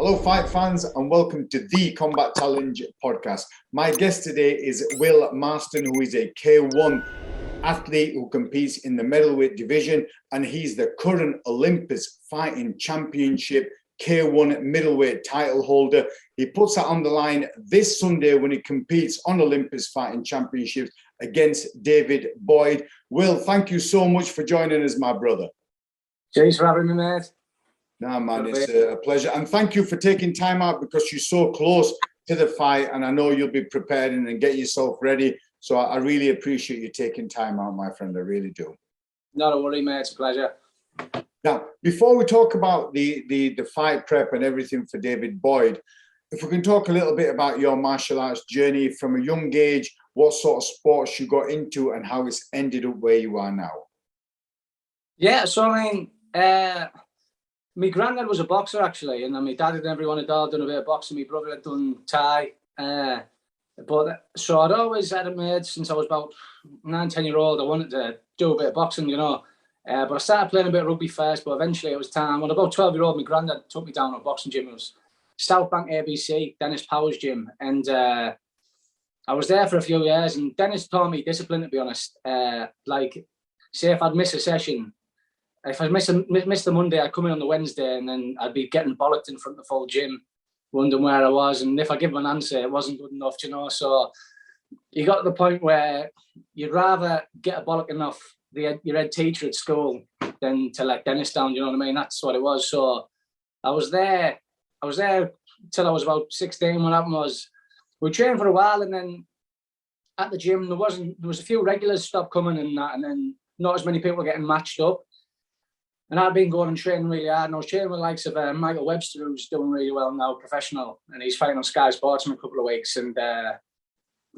Hello, fight fans, and welcome to the Combat Challenge podcast. My guest today is Will Marston, who is a K1 athlete who competes in the middleweight division, and he's the current Olympus Fighting Championship K1 middleweight title holder. He puts that on the line this Sunday when he competes on Olympus Fighting Championships against David Boyd. Will, thank you so much for joining us, my brother. Cheers for having me, mate. No, man, it's a pleasure. And thank you for taking time out because you're so close to the fight, and I know you'll be prepared and get yourself ready. So I really appreciate you taking time out, my friend. I really do. Not a worry, mate. It's a pleasure. Now, before we talk about the fight prep and everything for David Boyd, if we can talk a little bit about your martial arts journey from a young age, what sort of sports you got into and how it's ended up where you are now. Yeah, so I mean, my granddad was a boxer actually, and my dad and everyone had all done a bit of boxing. My brother had done Thai. So I'd always had it made since I was about 9, 10-year-old. I wanted to do a bit of boxing, you know. But I started playing a bit of rugby first, but eventually it was time. When about 12-year-old, my granddad took me down to a boxing gym. It was South Bank ABC, Dennis Power's gym. And I was there for a few years, and Dennis taught me discipline, to be honest. Like, say if I'd miss a session, if I missed the Monday, I'd come in on the Wednesday, and then I'd be getting bollocked in front of the full gym, wondering where I was. And if I give him an answer, it wasn't good enough, you know. So you got to the point where you'd rather get a bollocking off your head teacher at school than to let Dennis down, you know what I mean? That's what it was. So I was there till I was about 16. What happened was we trained for a while, and then at the gym there was a few regulars stopped coming and that, and then not as many people were getting matched up. And I'd been going and training really hard, and I was training with the likes of Michael Webster, who's doing really well now, professional, and he's fighting on Sky Sports in a couple of weeks. And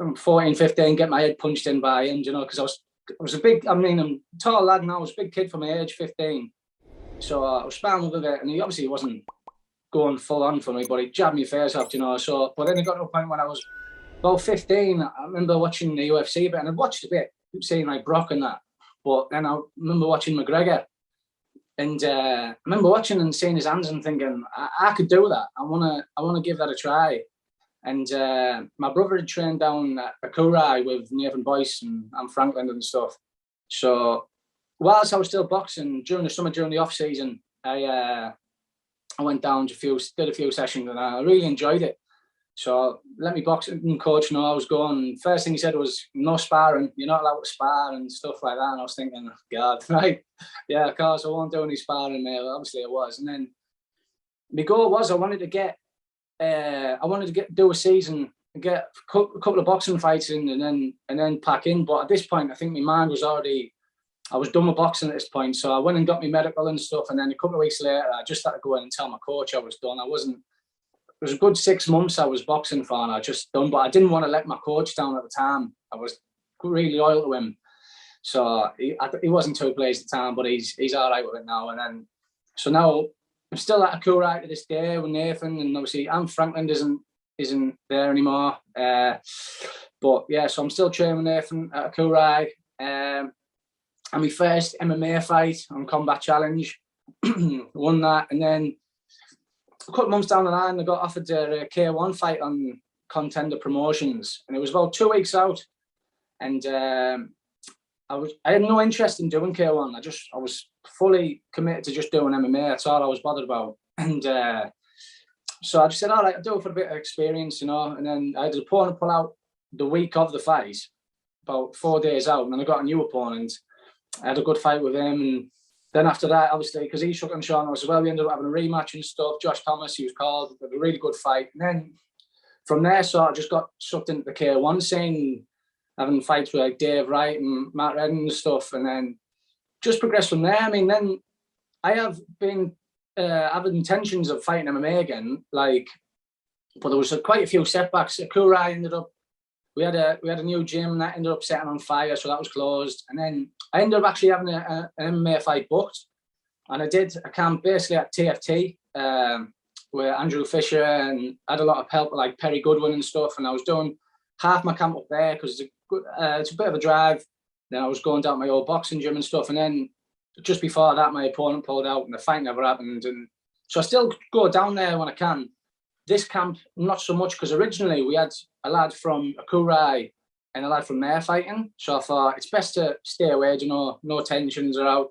I'm 14, 15, get my head punched in by him, you know, because I was a big, I mean, I'm a tall lad now, I was a big kid for my age, 15. So I was sparring with it, and he obviously wasn't going full on for me, but he jabbed me face off, you know. So, but then it got to a point when I was about 15, I remember watching the UFC a bit, and I'd watched a bit, seeing like Brock and that. But then I remember watching McGregor. And I remember watching and seeing his hands and thinking, I could do that. I want to give that a try. And my brother had trained down at Akurai with Nathan Boyce and Franklin and stuff. So whilst I was still boxing during the summer, during the off season, I went down to did a few sessions, and I really enjoyed it. So let me boxing coach know I was going. First thing he said was no sparring. You're not allowed to spar and stuff like that. And I was thinking, God, right? Yeah, of course I won't do any sparring, mate. Obviously it was. And then my goal was I wanted to do a season, get a couple of boxing fights in, and then pack in. But at this point, I think my mind was already, I was done with boxing at this point. So I went and got my medical and stuff. And then a couple of weeks later, I just had to go in and tell my coach I was done. It was a good 6 months I was boxing for, and I just done, but I didn't want to let my coach down at the time. I was really loyal to him. So he wasn't too pleased at the time, but he's all right with it now. And then, so now I'm still at Akurai to this day with Nathan, and obviously Franklin isn't there anymore. But yeah, so I'm still training with Nathan at Akurai. And my first MMA fight on Combat Challenge, won that, and then a couple of months down the line, I got offered a K1 fight on Contender Promotions, and it was about 2 weeks out. And I had no interest in doing K1. I was fully committed to just doing MMA. That's all I was bothered about. And so I just said, all right, I'll do it for a bit of experience, you know. And then I had an opponent pull out the week of the fight, about 4 days out, and then I got a new opponent. I had a good fight with him, and then after that, obviously, because he shook on Sean as well, we ended up having a rematch and stuff. Josh Thomas, he was called, a really good fight. And then from there, so I just got sucked into the K1 scene, having fights with like Dave Wright and Matt Redden and stuff, and then just progressed from there. I mean, then I have been having intentions of fighting MMA again, like, but there was quite a few setbacks. Akurai ended up, we had a new gym that ended up setting on fire, so that was closed. And then I ended up actually having an MMA fight booked, and I did a camp basically at TFT where Andrew Fisher, and I had a lot of help with like Perry Goodwin and stuff. And I was doing half my camp up there because it's a bit of a drive. Then I was going down to my old boxing gym and stuff. And then just before that, my opponent pulled out and the fight never happened. And so I still go down there when I can. this camp, not so much, because originally we had a lad from Akurai and a lad from there fighting. So I thought it's best to stay away, you know, no tensions are out.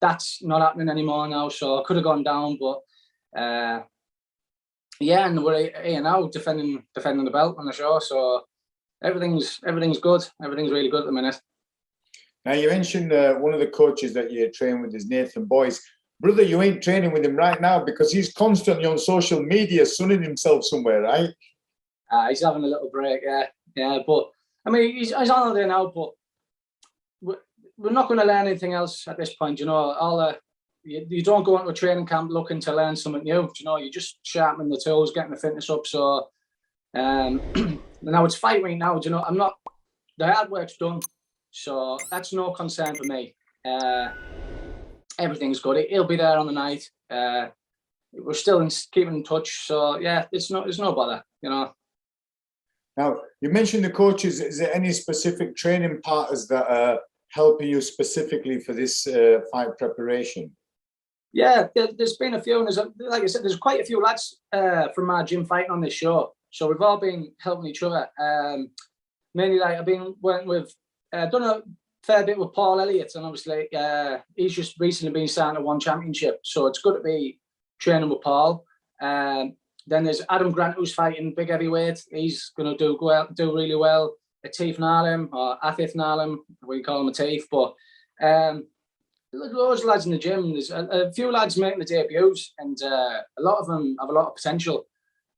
That's not happening anymore now. So I could have gone down, but yeah, and we're here now defending the belt on the show. So everything's good. Everything's really good at the minute. Now, you mentioned one of the coaches that you train with is Nathan Boyce. Brother, you ain't training with him right now because he's constantly on social media sunning himself somewhere, right? He's having a little break, yeah. But I mean, he's on holiday now, but we're not going to learn anything else at this point. You know, you don't go into a training camp looking to learn something new. You know, you're just sharpening the tools, getting the fitness up. So now it's fight week now. You know, the hard work's done, so that's no concern for me. Everything's good. He'll be there on the night. We're still keeping in touch. So yeah, it's no bother, you know. Now, you mentioned the coaches. Is there any specific training partners that are helping you specifically for this fight preparation? Yeah, there's been a few. And like I said, there's quite a few lads from our gym fighting on this show. So we've all been helping each other. Mainly, like I've been working with, done a fair bit with Paul Elliott, and obviously he's just recently been signed to one championship. So it's good to be training with Paul. Then there's Adam Grant, who's fighting big heavyweight. He's going to do really well. Atif Nalim, or Atif Nalim, we call him Atif. But loads of lads in the gym. There's a few lads making the debuts, and a lot of them have a lot of potential.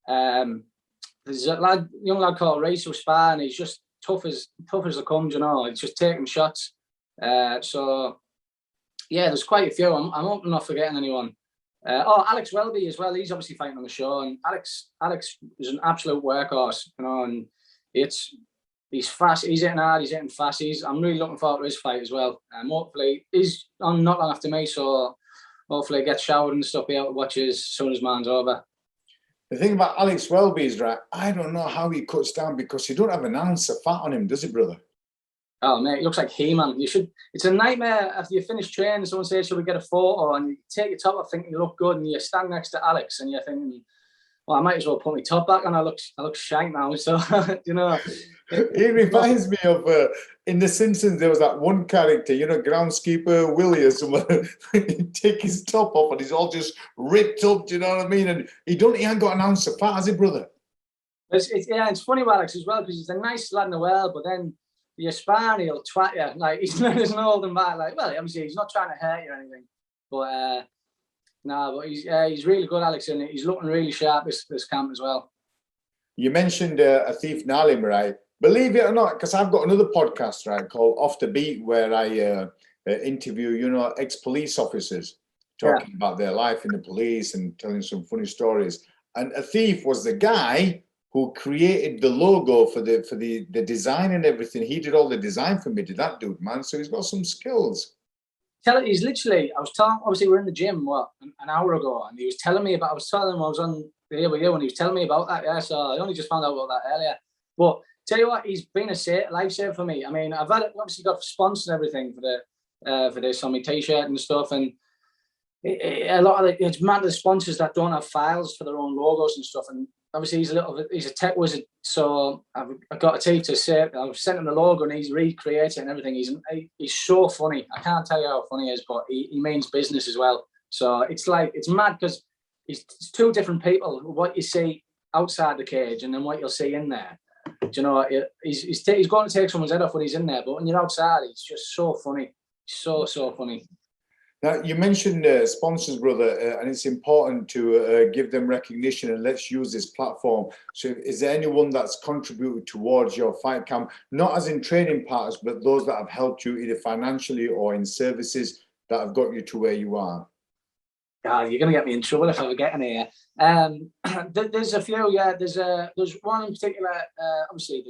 There's a young lad called Raisu Spa, and he's just tough as it comes, you know. He's just taking shots. So yeah, there's quite a few. I'm hoping not forgetting anyone. Alex Welby as well. He's obviously fighting on the show, and Alex is an absolute workhorse, you know. And he's fast. He's hitting hard. He's hitting fast. I'm really looking forward to his fight as well. Hopefully he's on not long after me, so hopefully he gets showered and stuff. Be able to watch his as soon as mine's over. The thing about Alex Welby is, right, I don't know how he cuts down because he don't have an ounce of fat on him, does he, brother? Oh, mate, he looks like He-Man. It's a nightmare after you finish training. Someone says, "Shall we get a photo?" And you take your top off, thinking you look good, and you stand next to Alex, and you're thinking, "Well, I might as well put my top back on. I look shite now." So, you know. It reminds me of, in The Simpsons, there was that one character, you know, groundskeeper Willie or someone, he'd take his top off and he's all just ripped up, do you know what I mean? And he ain't got an ounce of fat, has he, brother? It's funny with Alex as well, because he's the nicest lad in the world, but then you're sparring, he'll twat you. Like, there's no holding back. Like, well, obviously, he's not trying to hurt you or anything. But, but he's really good, Alex, and he's looking really sharp this camp as well. You mentioned Atif Nalim, right? Believe it or not, because I've got another podcast, right, called Off the Beat, where I interview, you know, ex-police officers talking about their life in the police and telling some funny stories. And Atif was the guy who created the logo for the design and everything. He did all the design for me, did that dude, man. So he's got some skills. He's literally, I was telling, obviously we're in the gym, an hour ago, and he was telling me about, I was on here with you, and he was telling me about that, yeah, so I only just found out about that earlier. But tell you what, he's been a lifesaver for me. I mean, I've obviously got sponsors and everything for this on my t-shirt and stuff, and a lot of it's mad the sponsors that don't have files for their own logos and stuff. And obviously he's a tech wizard, so I've got a team to say I've sent him the logo and he's recreated and everything. He's so funny. I can't tell you how funny he is, but he means business as well. So it's mad because it's two different people. What you see outside the cage and then what you'll see in there. Do you know, he's going to take someone's head off when he's in there, but when you're outside, he's just so funny. So funny. Now, you mentioned sponsors, brother, and it's important to give them recognition, and let's use this platform. So is there anyone that's contributed towards your fight camp, not as in training partners, but those that have helped you either financially or in services that have got you to where you are? God, you're going to get me in trouble if I forget any here. There's a few, yeah. There's one in particular, obviously,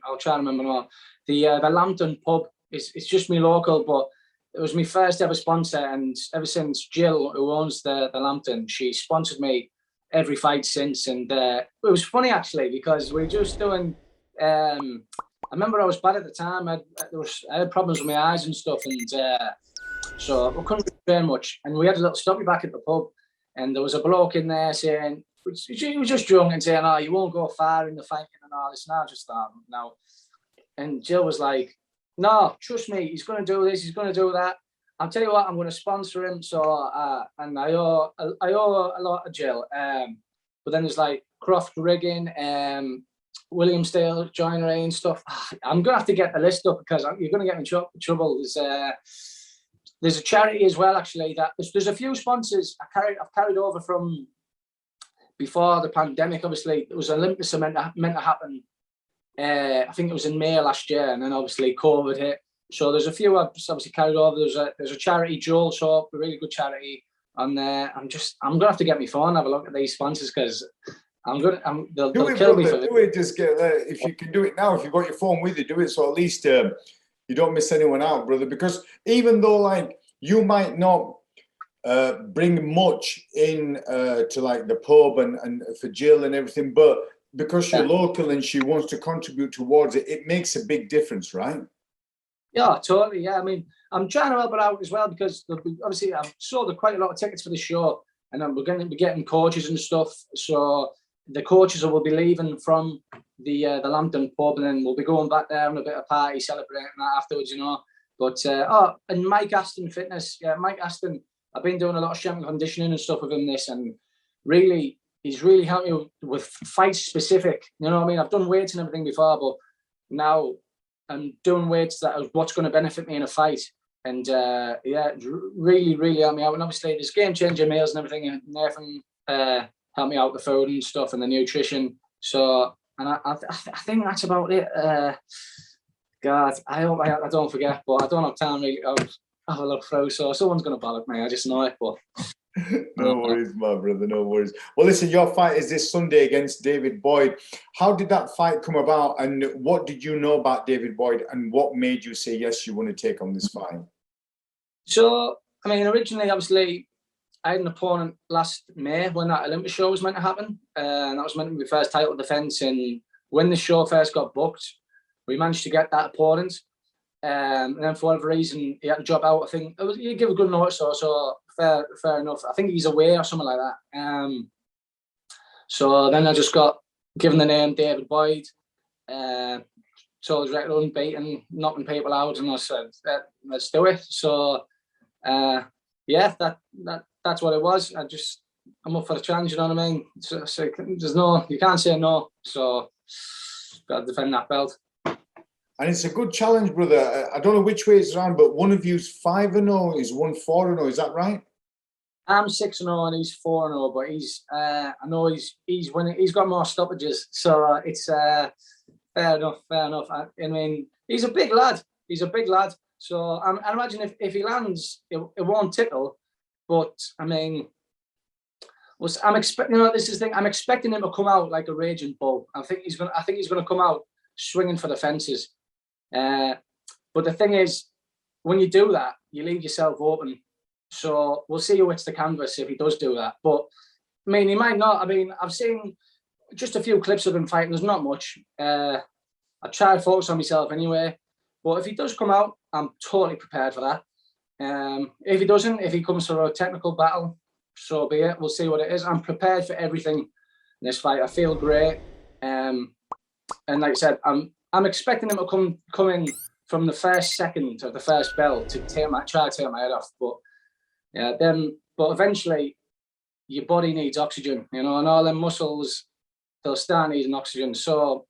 I'll try to remember them all. The Lambton pub, it's just me local, but it was my first ever sponsor, and ever since Jill, who owns the Lambton, she sponsored me every fight since. And it was funny actually, because we were just doing. I remember I was bad at the time. I had problems with my eyes and stuff, and so I couldn't train much. And we had a little stoppy back at the pub, and there was a bloke in there saying, he was just drunk and saying, "Oh, you won't go far in the fighting and all this." And I just thought, no. And Jill was like, "No, trust me, he's going to do this, he's going to do that. I'll tell you what, I'm going to sponsor him." So, and I owe a lot of Jill. But then there's like Croft Rigging, William Steel Joinery and stuff. I'm going to have to get the list up because you're going to get me in trouble. There's a charity as well, actually. That there's a few sponsors I've carried over from before the pandemic. Obviously, it was Olympus meant to happen. I think it was in May last year, and then obviously COVID hit. So there's a few I've obviously carried over. There's a charity, Joel Shop, a really good charity, and I'm gonna have to get my phone and have a look at these sponsors because they'll kill me for it. Do it. Just get if you can do it now. If you've got your phone with you, do it. So at least you don't miss anyone out, brother. Because even though like you might not bring much in to like the pub and for Jill and everything, but because you're local and she wants to contribute towards it, it makes a big difference, right? Yeah, totally. Yeah, I mean, I'm trying to help it out as well because obviously I've sold quite a lot of tickets for the show, and then we're going to be getting coaches and stuff. So the coaches will be leaving from the Lambton pub, and then we'll be going back there having a bit of party, celebrating that afterwards, you know. But and Mike Aston Fitness, yeah, Mike Aston. I've been doing a lot of strength and conditioning and stuff with him and really. He's really helped me with fight specific. You know what I mean? I've done weights and everything before, but now I'm doing weights that are what's going to benefit me in a fight. And yeah, really, really helped me out. And obviously there's game changer meals and everything. And Nathan helped me out with the food and stuff and the nutrition. So, and I think that's about it. God, I hope I don't forget, but I don't have time really to have a look through. So someone's going to bollock me. I just know it, but. No worries, my brother, no worries. Well, listen, your fight is this Sunday against David Boyd. How did that fight come about, and what did you know about David Boyd, and what made you say, yes, you want to take on this fight? So, I mean, originally, obviously, I had an opponent last May when that Olympus show was meant to happen, and that was meant to be my first title defence, and when the show first got booked, we managed to get that opponent, and then for whatever reason, he had to drop out. I think you give a good notice, so fair enough. I think he's away or something like that. So then I just got given the name David Boyd. So I was record unbeaten, knocking people out, and I said, "Let's do it." So yeah, that's what it was. I'm up for the challenge. You know what I mean? So you can't say no. So got to defend that belt. And it's a good challenge, brother. I don't know which way it's around, but one of you's 5-0, is one 4-0. Is that right? I'm 6-0 and he's 4-0, but I know he's got more stoppages, so it's fair enough. I mean, he's a big lad. So I imagine if he lands, it won't tickle. But I mean, I'm expecting. You know, this is the thing. I'm expecting him to come out like a raging bull. I think he's gonna come out swinging for the fences. But the thing is, when you do that, you leave yourself open. So we'll see who hits the canvas if he does do that. But I mean, he might not. I mean, I've seen just a few clips of him fighting. There's not much. I try to focus on myself anyway. But if he does come out, I'm totally prepared for that. If he doesn't, if he comes for a technical battle, so be it. We'll see what it is. I'm prepared for everything in this fight. I feel great. And like I said, I'm expecting him to come in from the first second of the first bell to try to take my head off. But yeah, but eventually your body needs oxygen, you know, and all them muscles, they'll start needing oxygen. So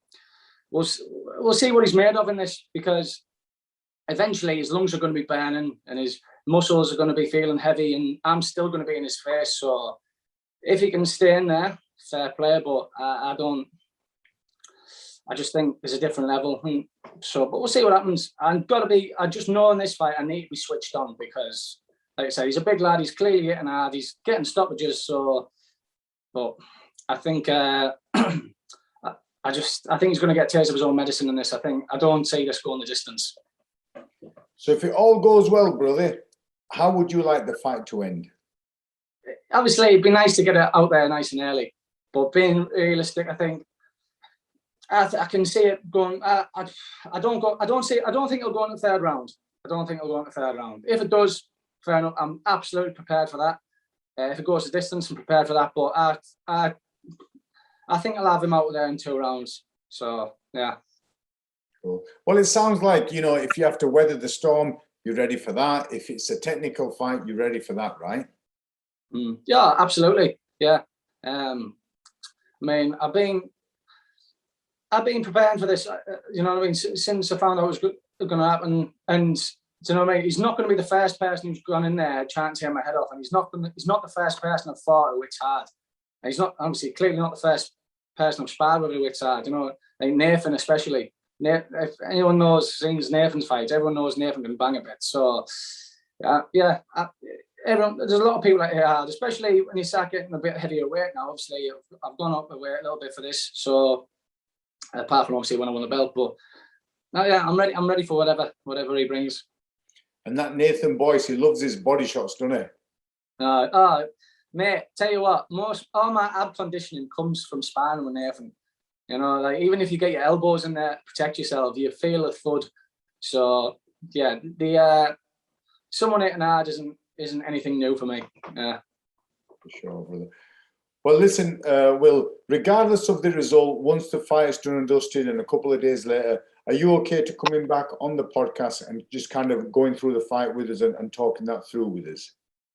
we'll see what he's made of in this, because eventually his lungs are going to be burning and his muscles are going to be feeling heavy, and I'm still going to be in his face. So if he can stay in there, fair play. But I just think there's a different level. So, but we'll see what happens. I just know in this fight I need to be switched on, because like I said, he's a big lad. He's clearly getting hard. He's getting stoppages. So, but I think I think he's going to get taste of his own medicine in this. I don't see this going the distance. So if it all goes well, brother, how would you like the fight to end? Obviously, it'd be nice to get it out there nice and early. But being realistic, I think I can see it going. I don't think it'll go in the third round. If it does, fair enough. I'm absolutely prepared for that. If it goes the distance, I'm prepared for that. But I think I'll have him out there in 2 rounds. So yeah. Cool. Well, it sounds like, you know, if you have to weather the storm, you're ready for that. If it's a technical fight, you're ready for that, right? Yeah, absolutely. Yeah. I mean, I've been preparing for this. You know what I mean? Since I found out it was going to happen, and do you know what I mean? He's not going to be the first person who's gone in there trying to tear my head off, and he's not the first person I've fought who hits hard. And he's not, obviously, clearly not the first person I've sparred with who hits hard. You know, like Nathan especially. If anyone seen Nathan's fights, everyone knows Nathan can bang a bit. So, yeah, there's a lot of people that hit hard, especially when you start getting a bit heavier weight now. Obviously, I've gone up a weight a little bit for this. So, apart from obviously when I won the belt, but no, yeah, I'm ready. I'm ready for whatever he brings. And that Nathan Boyce, he loves his body shots, doesn't he? Mate, tell you what, all my ab conditioning comes from sparring with Nathan. You know, like even if you get your elbows in there, protect yourself, you feel a thud. So yeah, someone hitting hard isn't anything new for me. Yeah, for sure, brother. Well, listen, Will, regardless of the result, once the fight is done and dusted and a couple of days later, are you okay to coming back on the podcast and just kind of going through the fight with us and talking that through with us?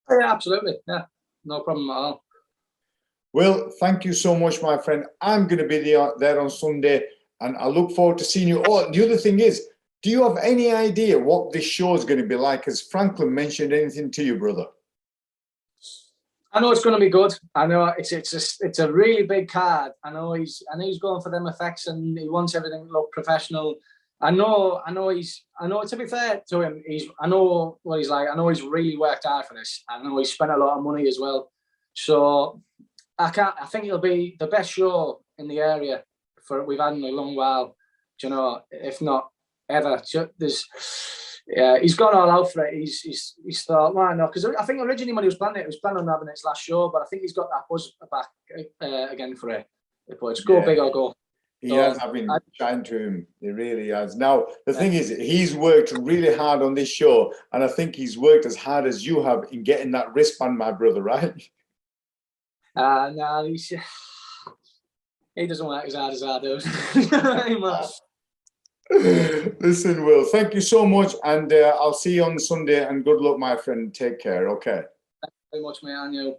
Yeah, absolutely. Yeah, no problem at all. Will, thank you so much, my friend. I'm going to be there on Sunday, and I look forward to seeing you. Oh, the other thing is, do you have any idea what this show is going to be like? Has Franklin mentioned anything to you, brother? I know it's going to be good. I know it's a really big card. I know he's going for them effects and he wants everything to look professional. I know. To be fair to him, I know what he's like. I know he's really worked hard for this. I know he's spent a lot of money as well. So I think it'll be the best show in the area we've had in a long while. Do you know, if not ever. He's gone all out for it. He's thought, why not? Because I think originally when he was planning on having his last show, but I think he's got that buzz back again for it. But it's go big or go. He has been trying to him. He really has. Now, the thing is, he's worked really hard on this show, and I think he's worked as hard as you have in getting that wristband, my brother, right? No, he doesn't work as hard as I do. Listen, Will, thank you so much, and I'll see you on Sunday, and good luck, my friend. Take care, okay? Thank you very much, mate, and you.